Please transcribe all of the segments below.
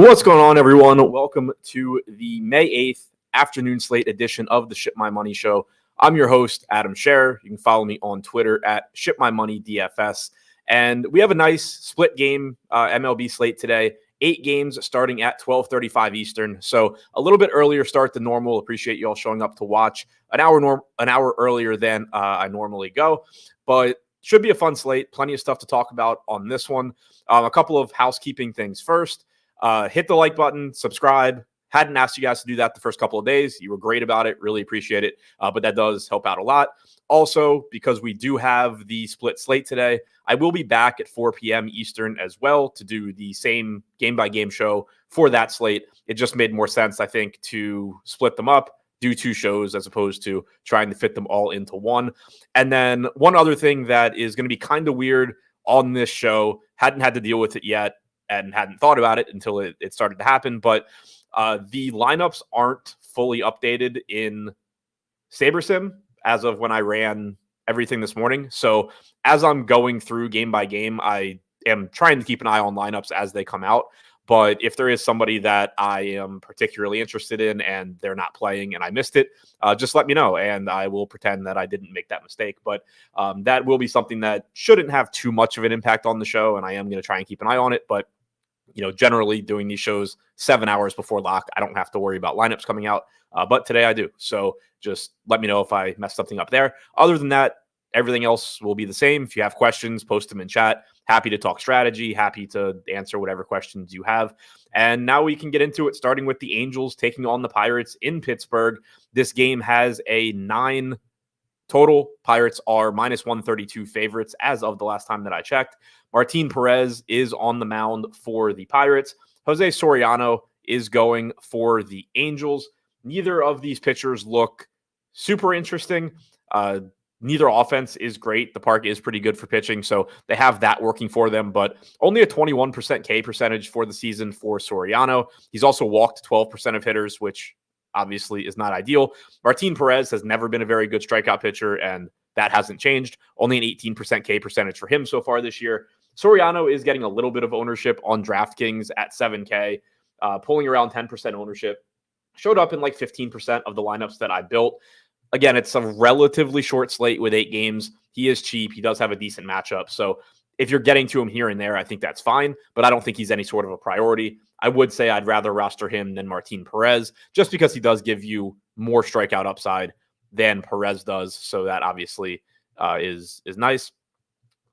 What's going on, everyone? Welcome to the May 8th afternoon slate edition of the Ship My Money show. I'm your host, Adam Scherer. You can follow me on Twitter at ShipMyMoney DFS. And we have a nice split game MLB slate today. 8 games starting at 12:35 Eastern. So a little bit earlier start than normal. Appreciate you all showing up to watch an hour earlier than I normally go. But should be a fun slate. Plenty of stuff to talk about on this one. A couple of housekeeping things first. Hit the like button, subscribe. Hadn't asked you guys to do that the first couple of days. You were great about it. Really appreciate it. But that does help out a lot. Also, because we do have the split slate today, I will be back at 4 p.m. Eastern as well to do the same game-by-game show for that slate. It just made more sense, I think, to split them up, do 2 shows as opposed to trying to fit them all into one. And then one other thing that is going to be kind of weird on this show, hadn't had to deal with it yet, and hadn't thought about it until it started to happen. But the lineups aren't fully updated in SaberSim as of when I ran everything this morning. So as I'm going through game by game, I am trying to keep an eye on lineups as they come out. But if there is somebody that I am particularly interested in and they're not playing and I missed it, just let me know and I will pretend that I didn't make that mistake. But that will be something that shouldn't have too much of an impact on the show. And I am going to try and keep an eye on it. But generally doing these shows 7 hours before lock, I don't have to worry about lineups coming out. But today I do. So just let me know if I messed something up there. Other than that, everything else will be the same. If you have questions, post them in chat. Happy to talk strategy. Happy to answer whatever questions you have. And now we can get into it, starting with the Angels taking on the Pirates in Pittsburgh. This game has a 9 total. Pirates are minus 132 favorites as of the last time that I checked. Martin Perez is on the mound for the Pirates. Jose Soriano is going for the Angels. Neither of these pitchers look super interesting. Neither offense is great. The park is pretty good for pitching, so they have that working for them, but only a 21% K percentage for the season for Soriano. He's also walked 12% of hitters, which obviously is not ideal. Martin Perez has never been a very good strikeout pitcher, and that hasn't changed. Only an 18% K percentage for him so far this year. Soriano is getting a little bit of ownership on DraftKings at 7K, pulling around 10% ownership. Showed up in like 15% of the lineups that I built. Again, it's a relatively short slate with 8 games. He is cheap. He does have a decent matchup. So if you're getting to him here and there, I think that's fine, but I don't think he's any sort of a priority. I would say I'd rather roster him than Martin Perez, just because he does give you more strikeout upside than Perez does. So that obviously is nice.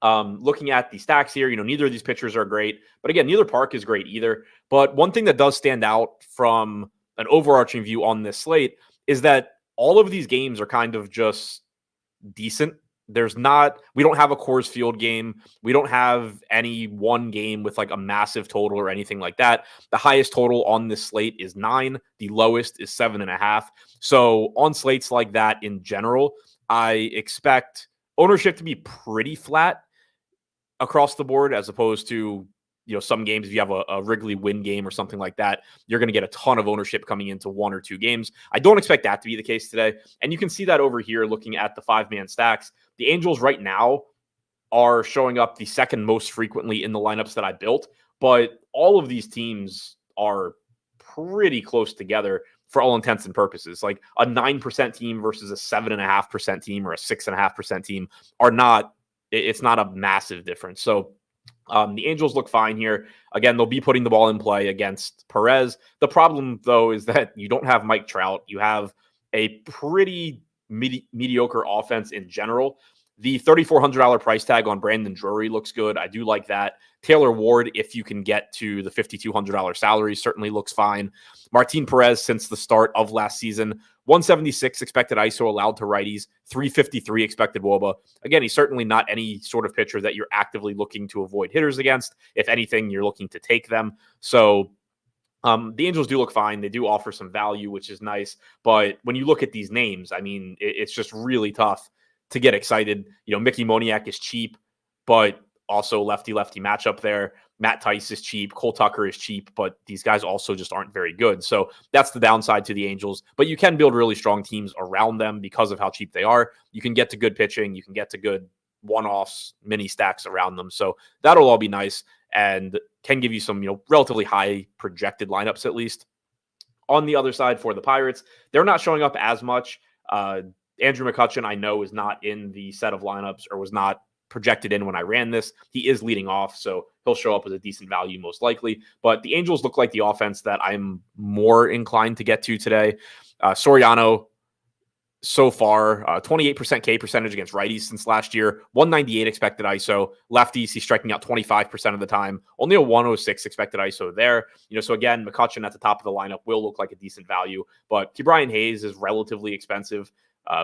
Looking at the stacks here, neither of these pitchers are great, but again, neither park is great either. But one thing that does stand out from an overarching view on this slate is that all of these games are kind of just decent. We don't have a Coors Field game. We don't have any one game with like a massive total or anything like that. The highest total on this slate is 9. The lowest is 7.5. So on slates like that in general, I expect ownership to be pretty flat across the board, as opposed to, some games, if you have a Wrigley win game or something like that, you're going to get a ton of ownership coming into 1 or 2 games. I don't expect that to be the case today. And you can see that over here looking at the 5-man stacks. The Angels right now are showing up the second most frequently in the lineups that I built, but all of these teams are pretty close together for all intents and purposes. Like a 9% team versus a 7.5% team or a 6.5% team it's not a massive difference. So the Angels look fine here. Again, they'll be putting the ball in play against Perez. The problem, though, is that you don't have Mike Trout. You have a pretty mediocre offense in general. The $3,400 price tag on Brandon Drury looks good. I do like that. Taylor Ward, if you can get to the $5,200 salary, certainly looks fine. Martin Perez, since the start of last season, 176 expected ISO allowed to righties, 353 expected WOBA. Again, he's certainly not any sort of pitcher that you're actively looking to avoid hitters against. If anything, you're looking to take them. So the Angels do look fine. They do offer some value, which is nice. But when you look at these names, I mean, it's just really tough to get excited. Mickey Moniak is cheap, but also lefty-lefty matchup there. Matt Tice is cheap. Cole Tucker is cheap, but these guys also just aren't very good. So that's the downside to the Angels. But you can build really strong teams around them because of how cheap they are. You can get to good pitching. You can get to good one-offs, mini stacks around them. So that'll all be nice and can give you some, relatively high projected lineups at least. On the other side for the Pirates, they're not showing up as much. Andrew McCutchen, I know, is not in the set of lineups or was not projected in when I ran this. He is leading off, so he'll show up as a decent value most likely. But the Angels look like the offense that I'm more inclined to get to today. Soriano, so far, 28% K percentage against righties since last year, 198 expected ISO. Lefties, he's striking out 25% of the time, only a 106 expected ISO there. So again, McCutchen at the top of the lineup will look like a decent value, but Ke'Bryan Hayes is relatively expensive.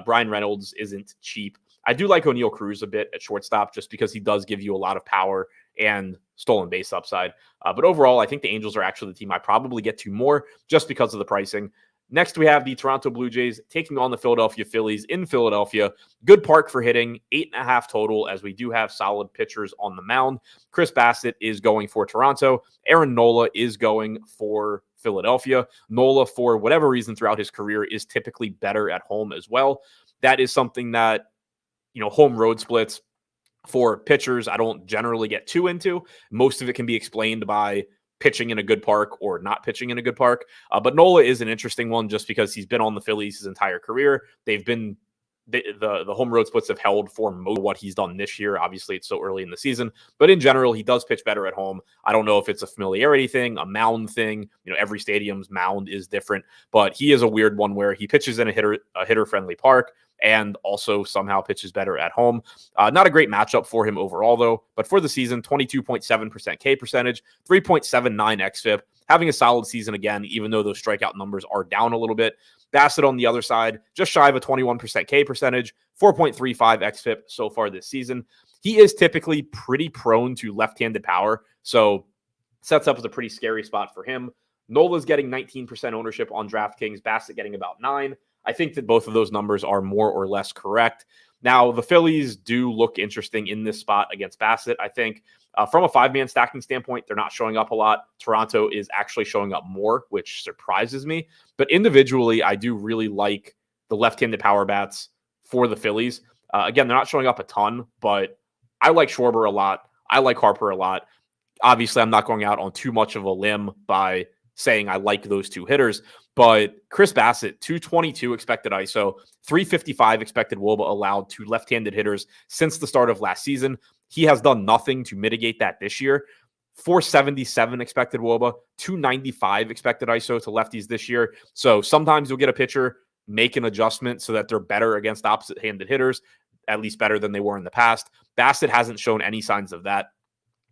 Brian Reynolds isn't cheap. I do like O'Neal Cruz a bit at shortstop just because he does give you a lot of power and stolen base upside. But overall, I think the Angels are actually the team I probably get to more just because of the pricing. Next, we have the Toronto Blue Jays taking on the Philadelphia Phillies in Philadelphia. Good park for hitting, 8.5 total, as we do have solid pitchers on the mound. Chris Bassett is going for Toronto. Aaron Nola is going for Philadelphia. Nola, for whatever reason throughout his career, is typically better at home as well. That is something that, home road splits for pitchers, I don't generally get too into. Most of it can be explained by pitching in a good park or not pitching in a good park. But Nola is an interesting one just because he's been on the Phillies his entire career. They've been the home road splits have held for most of what he's done this year. Obviously, it's so early in the season, but in general, he does pitch better at home. I don't know if it's a familiarity thing, a mound thing. Every stadium's mound is different, but he is a weird one where he pitches in a hitter-friendly park and also somehow pitches better at home. Not a great matchup for him overall, though. But for the season, 22.7% K percentage, 3.79 xFIP, having a solid season again, even though those strikeout numbers are down a little bit. Bassett on the other side, just shy of a 21% K percentage, 4.35 xFIP so far this season. He is typically pretty prone to left-handed power, so sets up as a pretty scary spot for him. Nola's getting 19% ownership on DraftKings, Bassett getting about 9%. I think that both of those numbers are more or less correct. Now, the Phillies do look interesting in this spot against Bassett. I think from a five-man stacking standpoint, they're not showing up a lot. Toronto is actually showing up more, which surprises me. But individually, I do really like the left-handed power bats for the Phillies. Again, they're not showing up a ton, but I like Schwarber a lot. I like Harper a lot. Obviously, I'm not going out on too much of a limb by saying I like those two hitters, but Chris Bassett, 222 expected ISO, 355 expected WOBA allowed to left-handed hitters since the start of last season. He has done nothing to mitigate that this year. 477 expected WOBA, 295 expected ISO to lefties this year. So sometimes you'll get a pitcher make an adjustment so that they're better against opposite-handed hitters, at least better than they were in the past. Bassett hasn't shown any signs of that.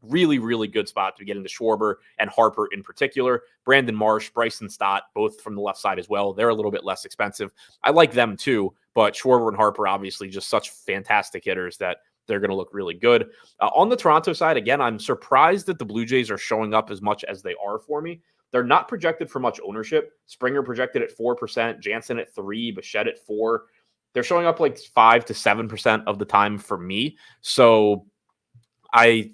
Really, really good spot to get into Schwarber and Harper in particular. Brandon Marsh, Bryson Stott, both from the left side as well. They're a little bit less expensive. I like them too, but Schwarber and Harper obviously just such fantastic hitters that they're going to look really good. On the Toronto side, again, I'm surprised that the Blue Jays are showing up as much as they are for me. They're not projected for much ownership. Springer projected at 4%, Jansen at 3%, Bichette at 4%. They're showing up like 5 to 7% of the time for me. So I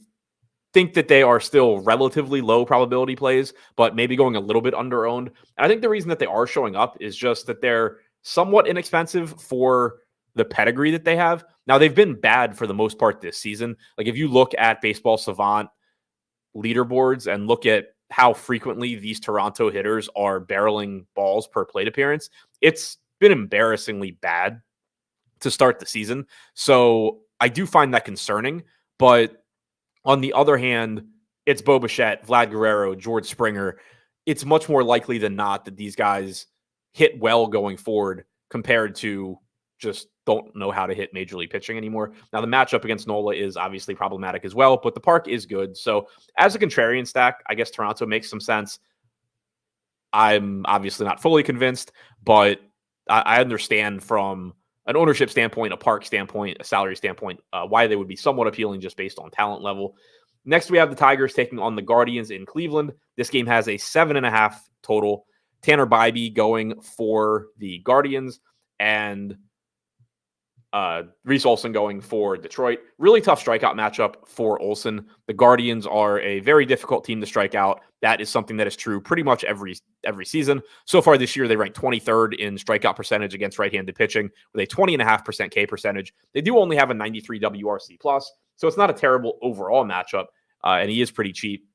think that they are still relatively low probability plays, but maybe going a little bit under owned. And I think the reason that they are showing up is just that they're somewhat inexpensive for the pedigree that they have. Now, they've been bad for the most part this season. Like if you look at Baseball Savant leaderboards and look at how frequently these Toronto hitters are barreling balls per plate appearance, it's been embarrassingly bad to start the season. So I do find that concerning, but on the other hand, it's Bo Bichette, Vlad Guerrero, George Springer. It's much more likely than not that these guys hit well going forward compared to just don't know how to hit major league pitching anymore. Now, the matchup against Nola is obviously problematic as well, but the park is good. So as a contrarian stack, I guess Toronto makes some sense. I'm obviously not fully convinced, but I understand from an ownership standpoint, a park standpoint, a salary standpoint, why they would be somewhat appealing just based on talent level. Next, we have the Tigers taking on the Guardians in Cleveland. This game has a 7.5 total. Tanner Bybee going for the Guardians. And Reese Olson going for Detroit. Really tough strikeout matchup for Olson. The Guardians are a very difficult team to strike out. That is something that is true pretty much every season. So far this year, they ranked 23rd in strikeout percentage against right-handed pitching with a 20.5% K percentage. They do only have a 93 WRC plus, so it's not a terrible overall matchup, and he is pretty cheap,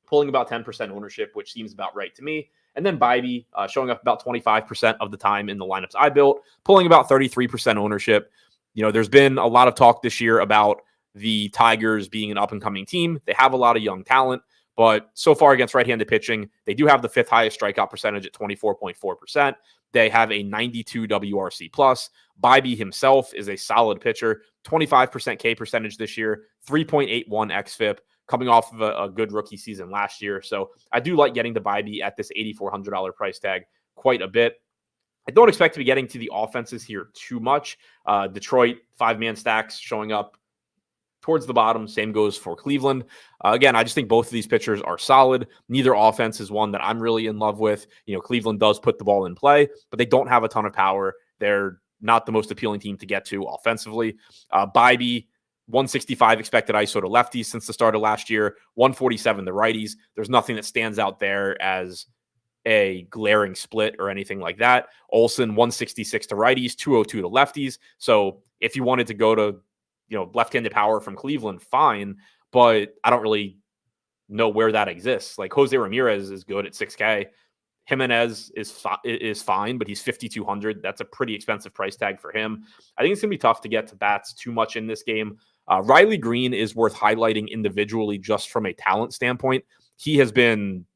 pulling about 10% ownership, which seems about right to me. And then Bybee showing up about 25% of the time in the lineups I built, pulling about 33% ownership. There's been a lot of talk this year about the Tigers being an up-and-coming team. They have a lot of young talent, but so far against right-handed pitching, they do have the fifth highest strikeout percentage at 24.4%. They have a 92 WRC plus. Bybee himself is a solid pitcher, 25% K percentage this year, 3.81 xFIP, coming off of a good rookie season last year. So I do like getting the Bybee at this $8,400 price tag quite a bit. I don't expect to be getting to the offenses here too much. Detroit, 5-man stacks showing up towards the bottom. Same goes for Cleveland. Again, I just think both of these pitchers are solid. Neither offense is one that I'm really in love with. Cleveland does put the ball in play, but they don't have a ton of power. They're not the most appealing team to get to offensively. Bybee, 165 expected ISO to lefties since the start of last year, 147 to righties. There's nothing that stands out there as a glaring split or anything like that. Olson, 166 to righties, 202 to lefties. So if you wanted to go to, left-handed power from Cleveland, fine, but I don't really know where that exists. Like Jose Ramirez is good at 6K. Jimenez is fine, but he's 5,200. That's a pretty expensive price tag for him. I think it's going to be tough to get to bats too much in this game. Riley Green is worth highlighting individually just from a talent standpoint. He has been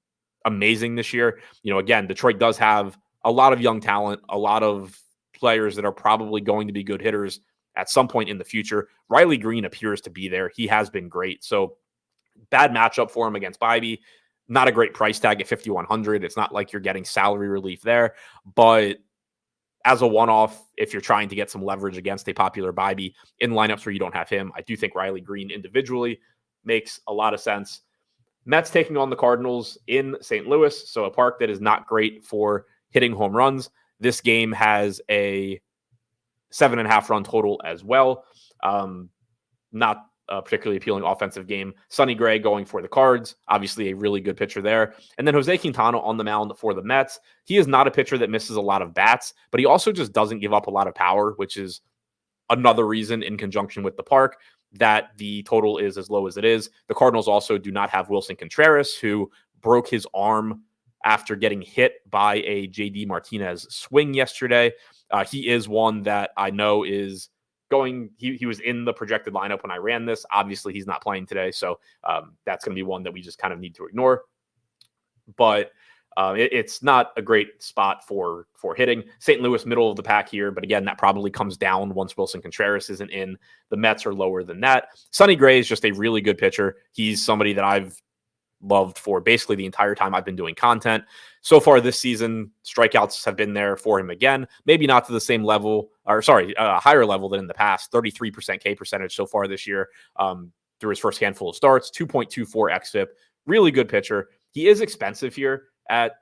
amazing this year. Again, Detroit does have a lot of young talent, a lot of players that are probably going to be good hitters at some point in the future. Riley Green appears to be there. He has been great. So bad matchup for him against Bybee. Not a great price tag at 5,100. It's not like you're getting salary relief there, but as a one-off, if you're trying to get some leverage against a popular Bybee in lineups where you don't have him, I do think Riley Green individually makes a lot of sense. Mets taking on the Cardinals in St. Louis, so a park that is not great for hitting home runs. This game has a 7.5 run total as well. Not a particularly appealing offensive game. Sonny Gray going for the Cards, obviously a really good pitcher there. And then Jose Quintana on the mound for the Mets. He is not a pitcher that misses a lot of bats, but he also just doesn't give up a lot of power, which is another reason in conjunction with the park that the total is as low as it is. The Cardinals also do not have Wilson Contreras, who broke his arm after getting hit by a JD Martinez swing yesterday. He is one that I know is going, he was in the projected lineup when I ran this. Obviously, he's not playing today, so that's going to be one that we just kind of need to ignore. But it's not a great spot for hitting. St. Louis, middle of the pack here, but again, that probably comes down once Wilson Contreras isn't in. The Mets are lower than that. Sonny Gray is just a really good pitcher. He's somebody that I've loved for basically the entire time I've been doing content. So far this season, strikeouts have been there for him again. Maybe not to the same level, higher level than in the past. 33% K percentage so far this year through his first handful of starts. 2.24 xFIP. Really good pitcher. He is expensive here at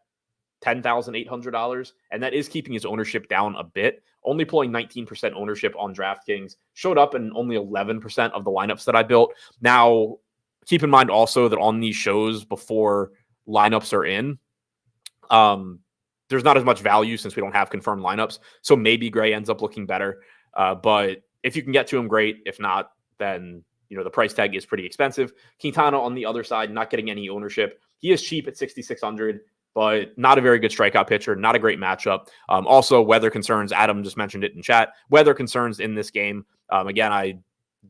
$10,800, and that is keeping his ownership down a bit. Only pulling 19% ownership on DraftKings. Showed up in only 11% of the lineups that I built. Now, keep in mind also that on these shows before lineups are in, there's not as much value since we don't have confirmed lineups. So maybe Gray ends up looking better. But if you can get to him, great. If not, then the price tag is pretty expensive. Quintana on the other side, not getting any ownership. He is cheap at 6,600, but not a very good strikeout pitcher. Not a great matchup. Also, weather concerns. Adam just mentioned it in chat. Weather concerns in this game. Again, I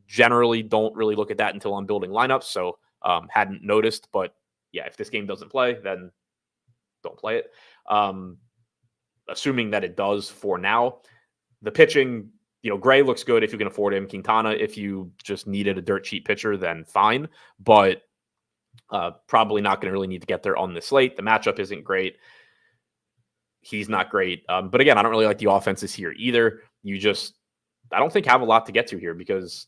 generally don't really look at that until I'm building lineups, so hadn't noticed. But yeah, if this game doesn't play, then don't play it. Assuming that it does for now. The pitching, Gray looks good if you can afford him. Quintana, if you just needed a dirt cheap pitcher, then fine. But probably not going to really need to get there on the slate. The matchup isn't great. He's not great. But again, I don't really like the offenses here either. I don't think have a lot to get to here because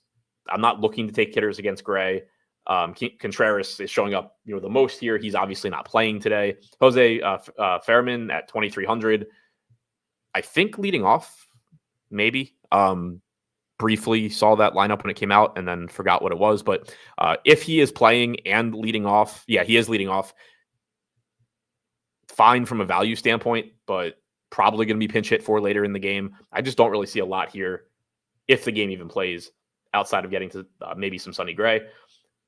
I'm not looking to take hitters against Gray. Contreras is showing up, the most here. He's obviously not playing today. Jose Fairman at 2,300. I think leading off, maybe. briefly saw that lineup when it came out and then forgot what it was. But if he is playing and leading off, yeah, he is leading off. Fine from a value standpoint, but probably going to be pinch hit for later in the game. I just don't really see a lot here if the game even plays outside of getting to maybe some Sonny Gray.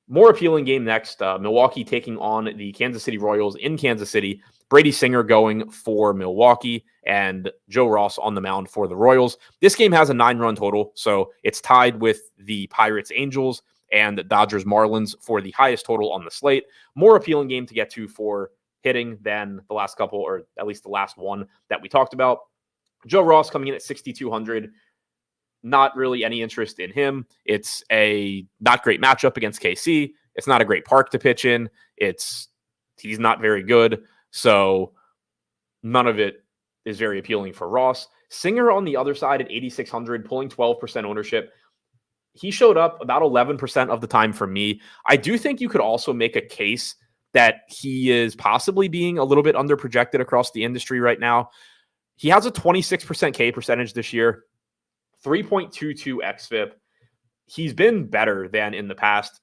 More appealing game next. Milwaukee taking on the Kansas City Royals in Kansas City. Brady Singer going for Milwaukee and Joe Ross on the mound for the Royals. This game has a 9-run total, so it's tied with the Pirates Angels and the Dodgers Marlins for the highest total on the slate. More appealing game to get to for hitting than the last couple, or at least the last one that we talked about. Joe Ross coming in at 6,200. Not really any interest in him. It's a not great matchup against KC. It's not a great park to pitch in. He's not very good. So none of it is very appealing for Ross. Singer on the other side at 8,600, pulling 12% ownership. He showed up about 11% of the time for me. I do think you could also make a case that he is possibly being a little bit underprojected across the industry right now. He has a 26% K percentage this year, 3.22 xFIP. He's been better than in the past.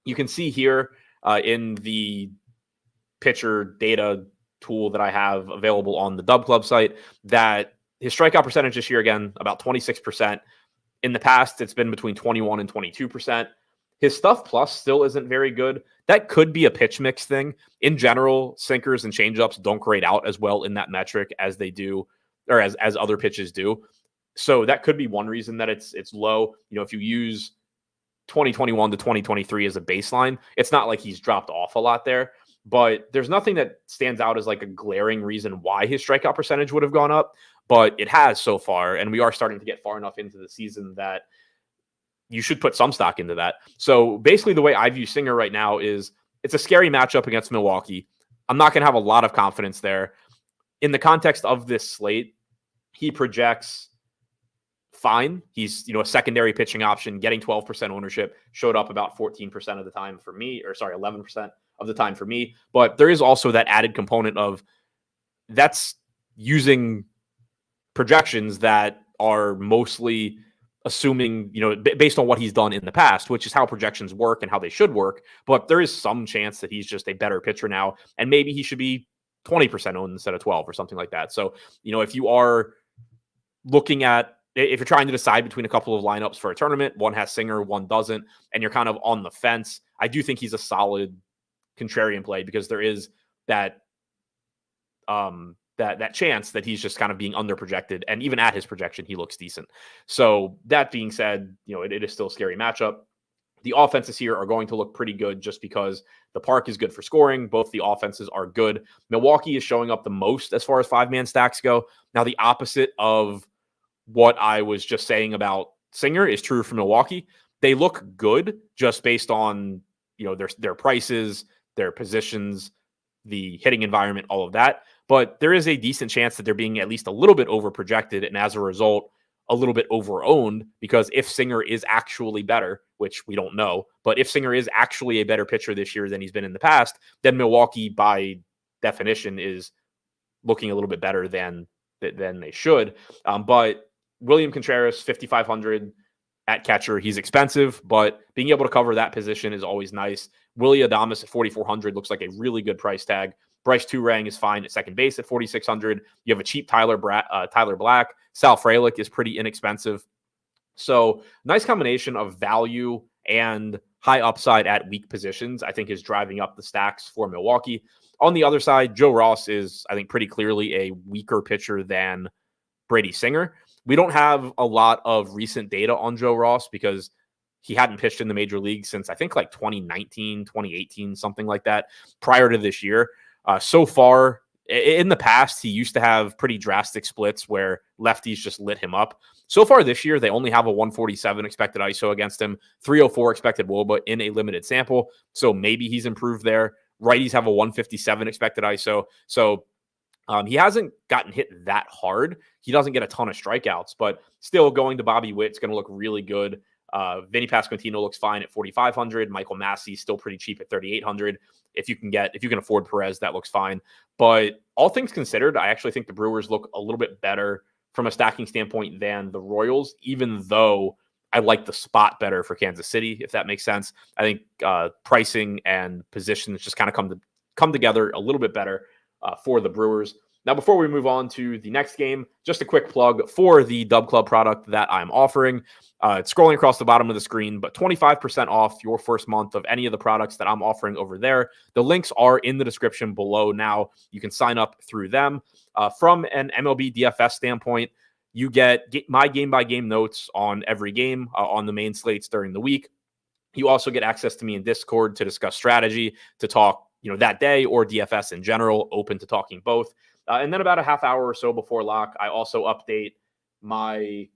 You can see here in the pitcher data tool that I have available on the Dub Club site that his strikeout percentage this year, again, about 26%. In the past, it's been between 21 and 22%. His stuff plus still isn't very good. That could be a pitch mix thing. In general, sinkers and changeups don't grade out as well in that metric as they do, or as other pitches do. So that could be one reason that it's low. You know, if you use 2021 to 2023 as a baseline, it's not like he's dropped off a lot there. But there's nothing that stands out as like a glaring reason why his strikeout percentage would have gone up. But it has so far, and we are starting to get far enough into the season that you should put some stock into that. So basically the way I view Singer right now is it's a scary matchup against Milwaukee. I'm not going to have a lot of confidence there. In the context of this slate, he projects fine. He's, a secondary pitching option, getting 12% ownership, showed up about 14% of the time for me, 11% of the time for me. But there is also that added component of that's using projections that are mostly assuming, based on what he's done in the past, which is how projections work and how they should work. But there is some chance that he's just a better pitcher now, and maybe he should be 20% owned instead of 12 or something like that. So, if you are looking at, if you're trying to decide between a couple of lineups for a tournament, one has Singer, one doesn't, and you're kind of on the fence, I do think he's a solid contrarian play because there is that that chance that he's just kind of being underprojected, and even at his projection, he looks decent. So that being said, it is still a scary matchup. The offenses here are going to look pretty good just because the park is good for scoring. Both the offenses are good. Milwaukee is showing up the most as far as 5-man stacks go. Now, the opposite of what I was just saying about Singer is true for Milwaukee. They look good just based on, their prices, their positions, the hitting environment, all of that. But there is a decent chance that they're being at least a little bit overprojected, and as a result, a little bit overowned, because if Singer is actually better, which we don't know, but if Singer is actually a better pitcher this year than he's been in the past, then Milwaukee, by definition, is looking a little bit better than they should. But William Contreras, 5,500 at catcher. He's expensive, but being able to cover that position is always nice. Willie Adames at 4,400 looks like a really good price tag. Bryce Turang is fine at second base at 4,600. You have a cheap Tyler Black. Sal Frelick is pretty inexpensive. So nice combination of value and high upside at weak positions, I think, is driving up the stacks for Milwaukee. On the other side, Joe Ross is, I think, pretty clearly a weaker pitcher than Brady Singer. We don't have a lot of recent data on Joe Ross because he hadn't pitched in the major league since, I think, like 2019, 2018, something like that, prior to this year. So far, in the past, he used to have pretty drastic splits where lefties just lit him up. So far this year, they only have a 147 expected ISO against him, 304 expected WOBA in a limited sample. So maybe he's improved there. Righties have a 157 expected ISO. So he hasn't gotten hit that hard. He doesn't get a ton of strikeouts, but still going to Bobby Witt's going to look really good. Vinny Pasquantino looks fine at 4,500. Michael Massey still pretty cheap at 3,800. If you can afford Perez, that looks fine. But all things considered, I actually think the Brewers look a little bit better from a stacking standpoint than the Royals, even though I like the spot better for Kansas City, if that makes sense. I think pricing and positions just kind of come together a little bit better for the Brewers. Now, before we move on to the next game, just a quick plug for the Dub Club product that I'm offering. It's scrolling across the bottom of the screen, but 25% off your first month of any of the products that I'm offering over there. The links are in the description below now. You can sign up through them. From an MLB DFS standpoint, you get my game-by-game notes on every game on the main slates during the week. You also get access to me in Discord to discuss strategy, to talk that day, or DFS in general, open to talking both. And then about a half hour or so before lock, I also update my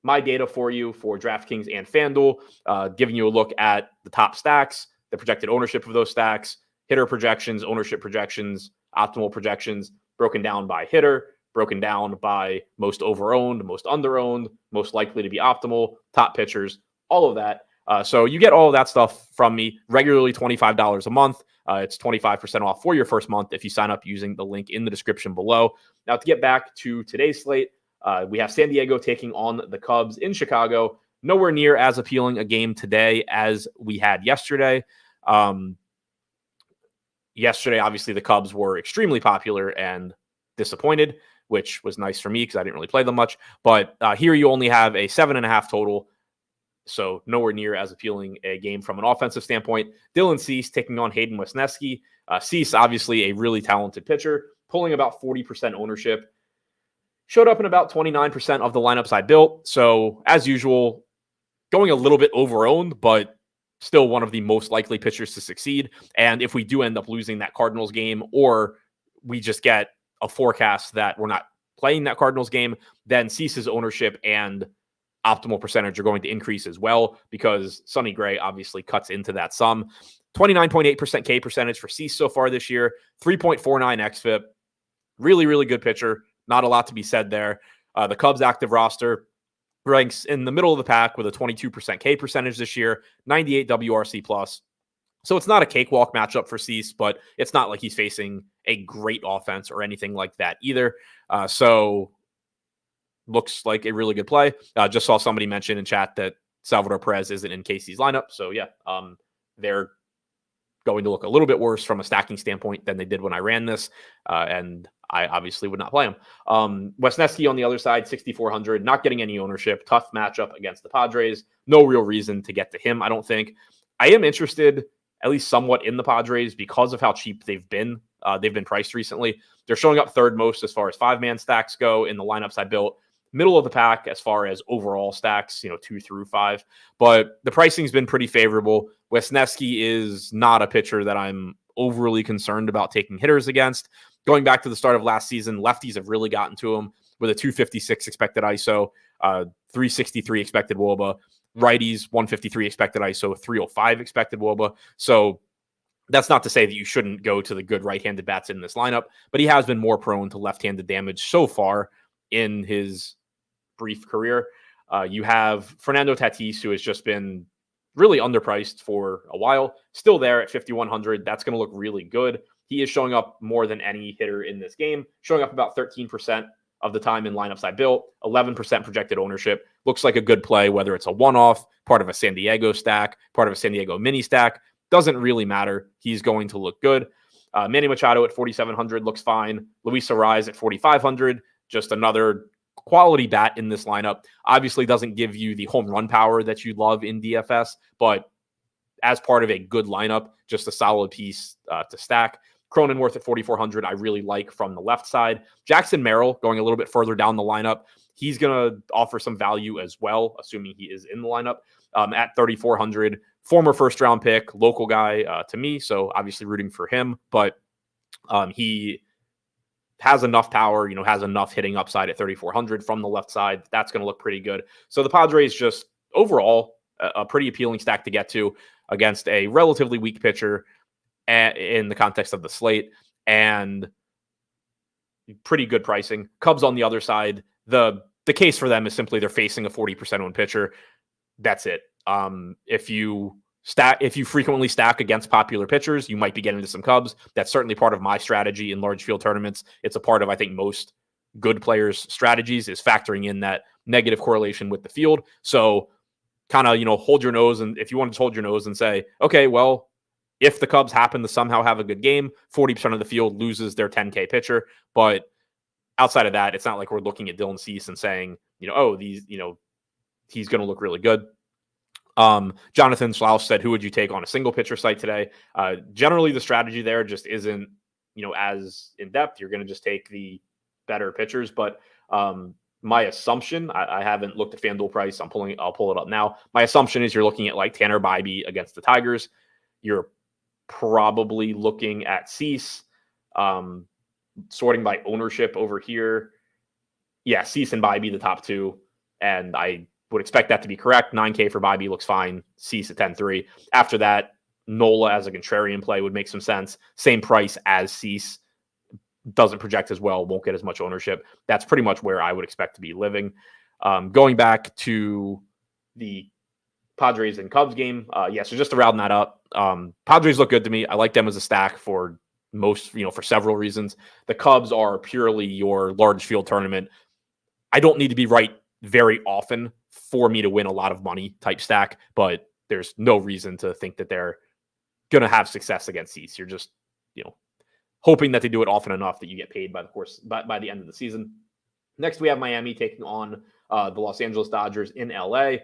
data for you for DraftKings and FanDuel, giving you a look at the top stacks, the projected ownership of those stacks, hitter projections, ownership projections, optimal projections, broken down by hitter, broken down by most overowned, most underowned, most likely to be optimal, top pitchers, all of that. So you get all of that stuff from me regularly, $25 a month. It's 25% off for your first month if you sign up using the link in the description below. Now, to get back to today's slate, we have San Diego taking on the Cubs in Chicago. Nowhere near as appealing a game today as we had yesterday. Yesterday, obviously, the Cubs were extremely popular and disappointed, which was nice for me because I didn't really play them much. But here you only have a 7.5 total. So nowhere near as appealing a game from an offensive standpoint. Dylan Cease taking on Hayden Wesneski. Cease, obviously a really talented pitcher, pulling about 40% ownership. Showed up in about 29% of the lineups I built. So as usual, going a little bit overowned, but still one of the most likely pitchers to succeed. And if we do end up losing that Cardinals game, or we just get a forecast that we're not playing that Cardinals game, then Cease's ownership and optimal percentage are going to increase as well, because Sonny Gray obviously cuts into that sum. 29.8% K percentage for Cease so far this year, 3.49 xFIP. Really, really good pitcher. Not a lot to be said there. The Cubs active roster ranks in the middle of the pack with a 22% K percentage this year, 98 WRC plus. So it's not a cakewalk matchup for Cease, but it's not like he's facing a great offense or anything like that either. So looks like a really good play. Just saw somebody mention in chat that Salvador Perez isn't in KC's lineup. So yeah, they're going to look a little bit worse from a stacking standpoint than they did when I ran this. And I obviously would not play him. Wesneski on the other side, 6,400, not getting any ownership. Tough matchup against the Padres. No real reason to get to him, I don't think. I am interested, at least somewhat, in the Padres because of how cheap they've been. They've been priced recently. They're showing up third most as far as 5-man stacks go in the lineups I built. Middle of the pack as far as overall stacks, 2 through 5. But the pricing's been pretty favorable. Wesneski is not a pitcher that I'm overly concerned about taking hitters against. Going back to the start of last season, lefties have really gotten to him with a 256 expected ISO, 363 expected WOBA. Righties, 153 expected ISO, 305 expected WOBA. So that's not to say that you shouldn't go to the good right-handed bats in this lineup, but he has been more prone to left-handed damage so far in his brief career. You have Fernando Tatis, who has just been really underpriced for a while, still there at 5,100. That's going to look really good. He is showing up more than any hitter in this game, showing up about 13% of the time in lineups I built, 11% projected ownership. Looks like a good play, whether it's a one-off, part of a San Diego stack, part of a San Diego mini stack. Doesn't really matter. He's going to look good. Manny Machado at 4,700 looks fine. Luis Arraez at 4,500, just another quality bat in this lineup. Obviously doesn't give you the home run power that you love in DFS, but as part of a good lineup, just a solid piece to stack. Cronenworth at 4,400, I really like from the left side. Jackson Merrill going a little bit further down the lineup. He's going to offer some value as well, assuming he is in the lineup. At 3,400, former first-round pick, local guy to me, so obviously rooting for him, but he has enough power, has enough hitting upside at 3,400 from the left side. That's going to look pretty good. So the Padres just overall a pretty appealing stack to get to against a relatively weak pitcher in the context of the slate, and pretty good pricing. Cubs on the other side, the case for them is simply they're facing a 40% owned pitcher. That's it. If you frequently stack against popular pitchers, you might be getting into some Cubs. That's certainly part of my strategy in large field tournaments. It's a part of, I think, most good players' strategies is factoring in that negative correlation with the field. So kind of, hold your nose. And if you want to hold your nose and say, okay, well, if the Cubs happen to somehow have a good game, 40% of the field loses their 10K pitcher. But outside of that, it's not like we're looking at Dylan Cease and saying, he's going to look really good. Jonathan Schlauss said, who would you take on a single pitcher site today? Generally, the strategy there just isn't, as in depth. You're going to just take the better pitchers. But my assumption, I haven't looked at FanDuel price. I'll pull it up now. My assumption is you're looking at like Tanner Bybee against the Tigers. You're probably looking at Cease, sorting by ownership over here. Yeah, Cease and Bybee, the top two. And I would expect that to be correct. 9K for Bybee looks fine. Cease at 10-3. After that, Nola as a contrarian play would make some sense. Same price as Cease. Doesn't project as well, won't get as much ownership. That's pretty much where I would expect to be living. Going back to the Padres and Cubs game, so just to round that up, Padres look good to me. I like them as a stack for for several reasons. The Cubs are purely your large field tournament. I don't need to be right very often for me to win a lot of money type stack, but there's no reason to think that they're going to have success against Cease. You're just, hoping that they do it often enough that you get paid by the end of the season. Next, we have Miami taking on the Los Angeles Dodgers in LA.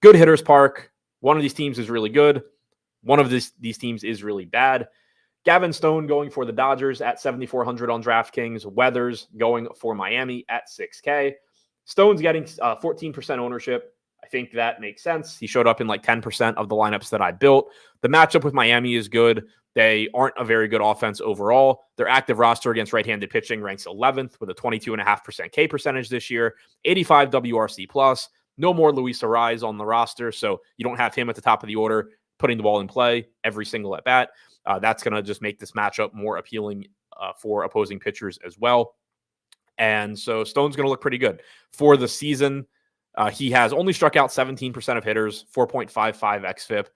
Good hitters park. One of these teams is really good. One of these teams is really bad. Gavin Stone going for the Dodgers at 7,400 on DraftKings. Weathers going for Miami at 6K. Stone's getting 14% ownership. I think that makes sense. He showed up in like 10% of the lineups that I built. The matchup with Miami is good. They aren't a very good offense overall. Their active roster against right-handed pitching ranks 11th with a 22.5% K percentage this year, 85 WRC plus. No more Luis Arraez on the roster, so you don't have him at the top of the order putting the ball in play every single at bat. That's going to just make this matchup more appealing for opposing pitchers as well. And so Stone's going to look pretty good. For the season, he has only struck out 17% of hitters, 4.55 xFIP.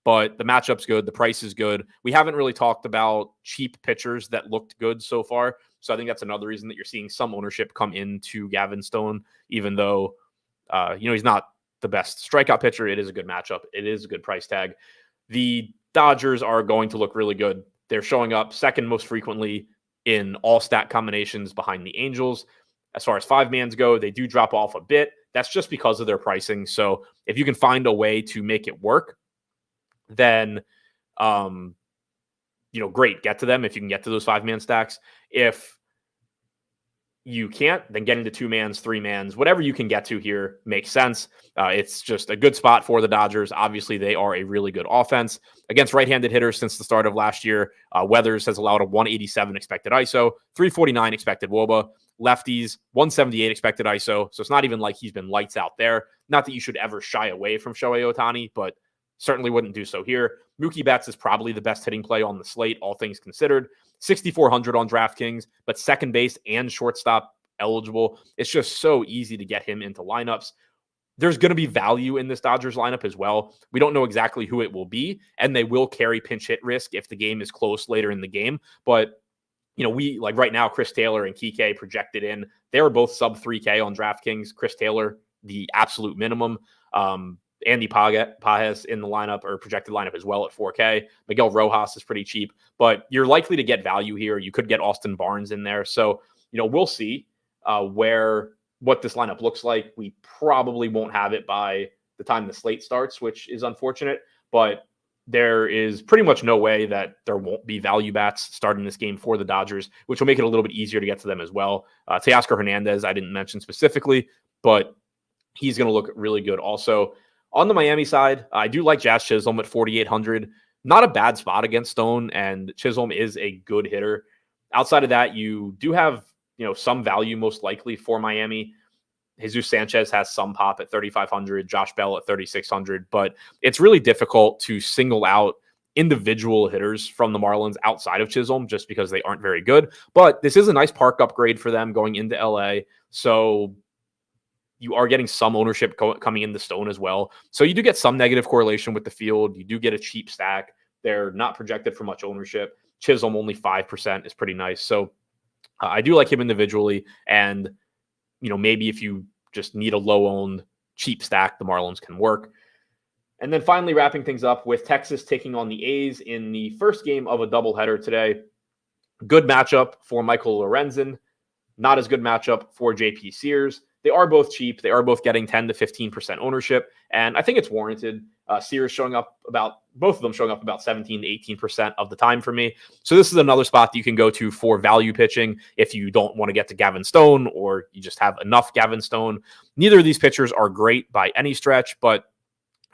But the matchup's good. The price is good. We haven't really talked about cheap pitchers that looked good so far. So I think that's another reason that you're seeing some ownership come into Gavin Stone, even though, he's not the best strikeout pitcher. It is a good matchup. It is a good price tag. The Dodgers are going to look really good. They're showing up second most frequently in all stat combinations behind the Angels. As far as five-mans go, they do drop off a bit. That's just because of their pricing. So if you can find a way to make it work, then, great, get to them if you can get to those five-man stacks. If you can't, then getting to two-mans, three-mans, whatever you can get to here makes sense. It's just a good spot for the Dodgers. Obviously, they are a really good offense. Against right-handed hitters since the start of last year, Weathers has allowed a 187 expected ISO, 349 expected WOBA. Lefties, 178 expected ISO. So it's not even like he's been lights out there. Not that you should ever shy away from Shohei Ohtani, but certainly wouldn't do so here. Mookie Betts is probably the best hitting play on the slate, all things considered. 6,400 on DraftKings, but second base and shortstop eligible. It's just so easy to get him into lineups. There's going to be value in this Dodgers lineup as well. We don't know exactly who it will be, and they will carry pinch hit risk if the game is close later in the game. But, we like right now, Chris Taylor and Kike projected in. They were both sub 3K on DraftKings. Chris Taylor, the absolute minimum. Andy Pages in the lineup or projected lineup as well at 4K. Miguel Rojas is pretty cheap, but you're likely to get value here. You could get Austin Barnes in there. So, we'll see what this lineup looks like. We probably won't have it by the time the slate starts, which is unfortunate, but there is pretty much no way that there won't be value bats starting this game for the Dodgers, which will make it a little bit easier to get to them as well. Teoscar Hernandez, I didn't mention specifically, but he's going to look really good also. On the Miami side, I do like Jazz Chisholm at 4,800. Not a bad spot against Stone, and Chisholm is a good hitter. Outside of that, you do have some value most likely for Miami. Jesus Sanchez has some pop at 3,500, Josh Bell at 3,600, but it's really difficult to single out individual hitters from the Marlins outside of Chisholm just because they aren't very good. But this is a nice park upgrade for them going into LA. So you are getting some ownership coming into Stone as well. So you do get some negative correlation with the field. You do get a cheap stack. They're not projected for much ownership. Chisholm only 5% is pretty nice. So I do like him individually. And, maybe if you just need a low-owned cheap stack, the Marlins can work. And then finally wrapping things up with Texas taking on the A's in the first game of a doubleheader today. Good matchup for Michael Lorenzen. Not as good matchup for JP Sears. They are both cheap. They are both getting 10 to 15% ownership. And I think it's warranted. Sears both of them showing up about 17 to 18% of the time for me. So this is another spot that you can go to for value pitching if you don't want to get to Gavin Stone or you just have enough Gavin Stone. Neither of these pitchers are great by any stretch, but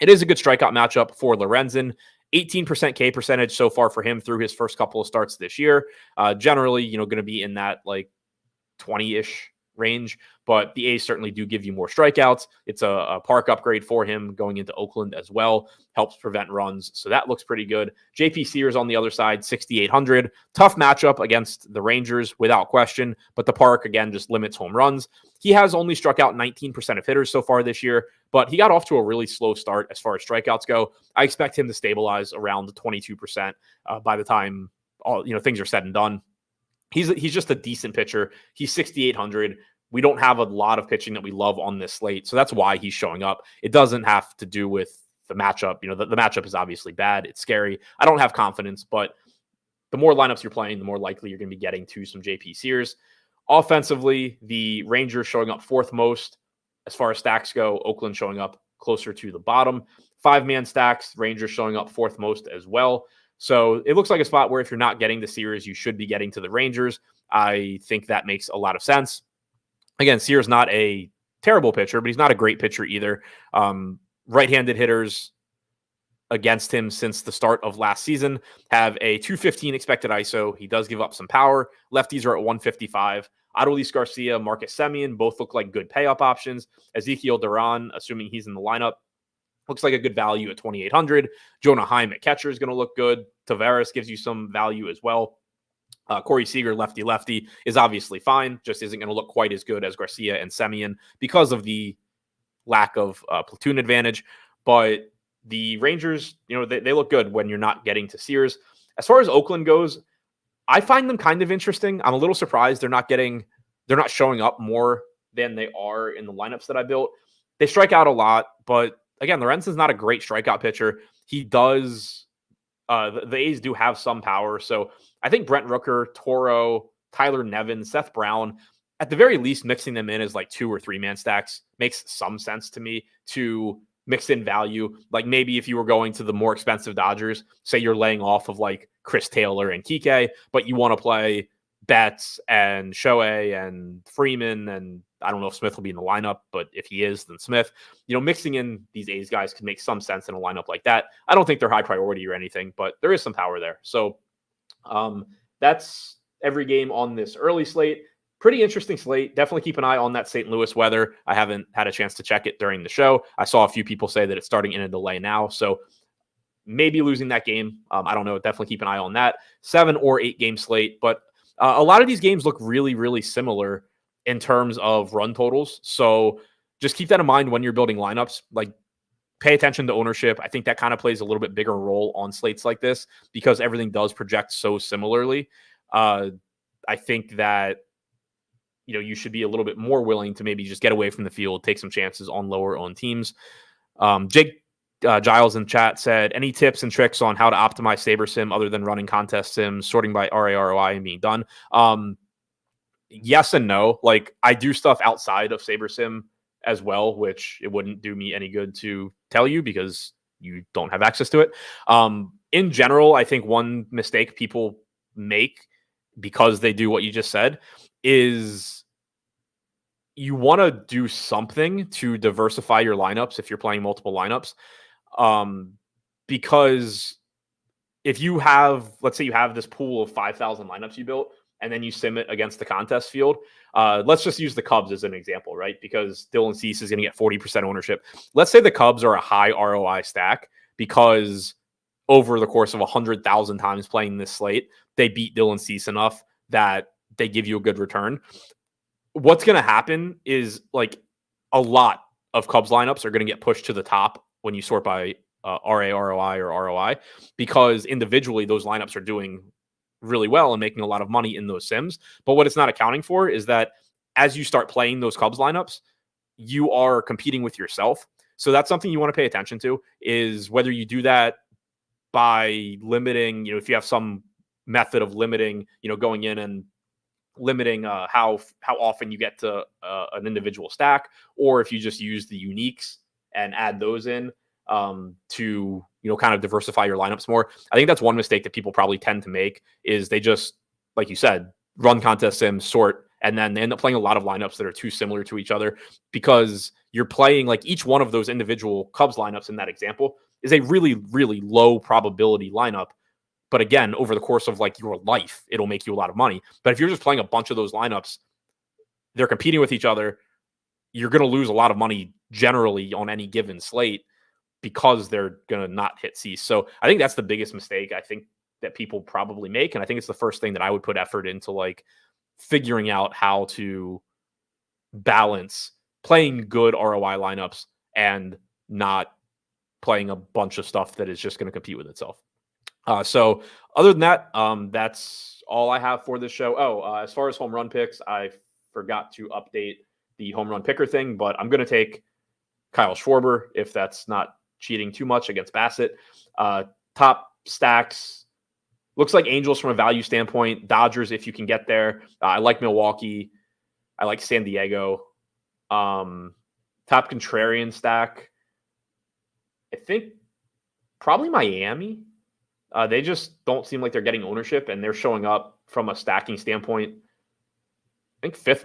it is a good strikeout matchup for Lorenzen. 18% K percentage so far for him through his first couple of starts this year. Generally, going to be in that like 20-ish range, but the A's certainly do give you more strikeouts. It's a park upgrade for him going into Oakland as well. Helps prevent runs, so that looks pretty good. JP Sears on the other side, 6,800. Tough matchup against the Rangers without question, but the park, again, just limits home runs. He has only struck out 19% of hitters so far this year, but he got off to a really slow start as far as strikeouts go. I expect him to stabilize around 22% by the time all things are said and done. He's just a decent pitcher. He's 6,800. We don't have a lot of pitching that we love on this slate, so that's why he's showing up. It doesn't have to do with the matchup. The matchup is obviously bad. It's scary. I don't have confidence, but the more lineups you're playing, the more likely you're going to be getting to some JP Sears. Offensively, the Rangers showing up fourth most as far as stacks go. Oakland showing up closer to the bottom. 5-man stacks, Rangers showing up fourth most as well. So it looks like a spot where if you're not getting the Sears, you should be getting to the Rangers. I think that makes a lot of sense. Again, Sears not a terrible pitcher, but he's not a great pitcher either. Right-handed hitters against him since the start of last season have a 215 expected ISO. He does give up some power. Lefties are at 155. Adolis Garcia, Marcus Semien both look like good pay-up options. Ezekiel Duran, assuming he's in the lineup, looks like a good value at 2,800. Jonah Heim at catcher is going to look good. Tavares gives you some value as well. Corey Seager, lefty, is obviously fine. Just isn't going to look quite as good as Garcia and Semien because of the lack of platoon advantage. But the Rangers, they look good when you're not getting to Sears. As far as Oakland goes, I find them kind of interesting. I'm a little surprised they're not showing up more than they are in the lineups that I built. They strike out a lot, but again, Lorenzen's not a great strikeout pitcher. He does. The A's do have some power. So I think Brent Rooker, Toro, Tyler Nevin, Seth Brown, at the very least, mixing them in as like 2 or 3-man stacks makes some sense to me to mix in value. Like maybe if you were going to the more expensive Dodgers, say you're laying off of like Chris Taylor and Kike, but you want to play Betts and Shohei and Freeman, and I don't know if Smith will be in the lineup, but if he is, then Smith. Mixing in these A's guys could make some sense in a lineup like that. I don't think they're high priority or anything, but there is some power there. So that's every game on this early slate. Pretty interesting slate. Definitely keep an eye on that St. Louis weather. I haven't had a chance to check it during the show. I saw a few people say that it's starting in a delay now, so maybe losing that game. I don't know. Definitely keep an eye on that. 7 or 8 game slate, but a lot of these games look really, really similar in terms of run totals. So just keep that in mind when you're building lineups. Like, pay attention to ownership. I think that kind of plays a little bit bigger role on slates like this because everything does project so similarly. I think that you should be a little bit more willing to maybe just get away from the field, take some chances on lower owned teams. Jake Giles in chat said, any tips and tricks on how to optimize SaberSim other than running contest sims, sorting by RAROI and being done? Yes and no. Like, I do stuff outside of SaberSim as well, which it wouldn't do me any good to tell you because you don't have access to it. In general, I think one mistake people make because they do what you just said is you want to do something to diversify your lineups if you're playing multiple lineups. Because if you have, let's say you have this pool of 5,000 lineups you built, and then you sim it against the contest field. Let's just use the Cubs as an example, right? Because Dylan Cease is going to get 40% ownership. Let's say the Cubs are a high ROI stack because over the course of 100,000 times playing this slate, they beat Dylan Cease enough that they give you a good return. What's going to happen is like a lot of Cubs lineups are going to get pushed to the top when you sort by RAROI or ROI, because individually those lineups are doing really well and making a lot of money in those sims. But what it's not accounting for is that as you start playing those Cubs lineups, you are competing with yourself. So that's something you want to pay attention to, is whether you do that by limiting, if you have some method of limiting, going in and limiting how often you get to an individual stack, or if you just use the uniques and add those in to kind of diversify your lineups more. I think that's one mistake that people probably tend to make, is they just, like you said, run contest sims, sort, and then they end up playing a lot of lineups that are too similar to each other, because you're playing like each one of those individual Cubs lineups in that example is a really, really low probability lineup. But again, over the course of like your life, it'll make you a lot of money. But if you're just playing a bunch of those lineups, they're competing with each other, you're going to lose a lot of money generally on any given slate, because they're going to not hit cease. So I think that's the biggest mistake I think that people probably make. And I think it's the first thing that I would put effort into, like figuring out how to balance playing good ROI lineups and not playing a bunch of stuff that is just going to compete with itself. So other than that, that's all I have for this show. As far as home run picks, I forgot to update the home run picker thing, but I'm going to take Kyle Schwarber, if that's not cheating too much, against Bassett. Top stacks, looks like Angels from a value standpoint, Dodgers if you can get there. I like Milwaukee. I like San Diego. Top contrarian stack, I think probably Miami. They just don't seem like they're getting ownership, and they're showing up from a stacking standpoint. I think fifth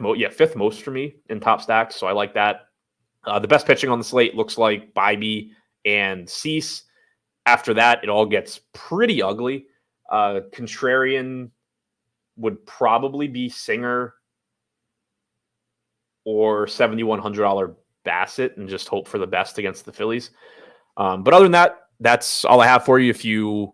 most for me in top stacks. So I like that. The best pitching on the slate looks like Bybee and Cease. After that, it all gets pretty ugly. Contrarian would probably be Singer or $7,100 Bassett, and just hope for the best against the Phillies. But other than that, that's all I have for you. If you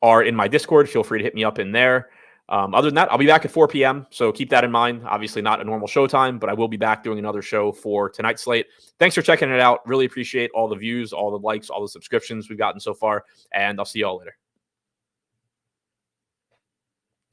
are in my Discord, feel free to hit me up in there. Other than that, I'll be back at 4 p.m. So keep that in mind. Obviously not a normal show time, but I will be back doing another show for tonight's slate. Thanks for checking it out. Really appreciate all the views, all the likes, all the subscriptions we've gotten so far. And I'll see you all later.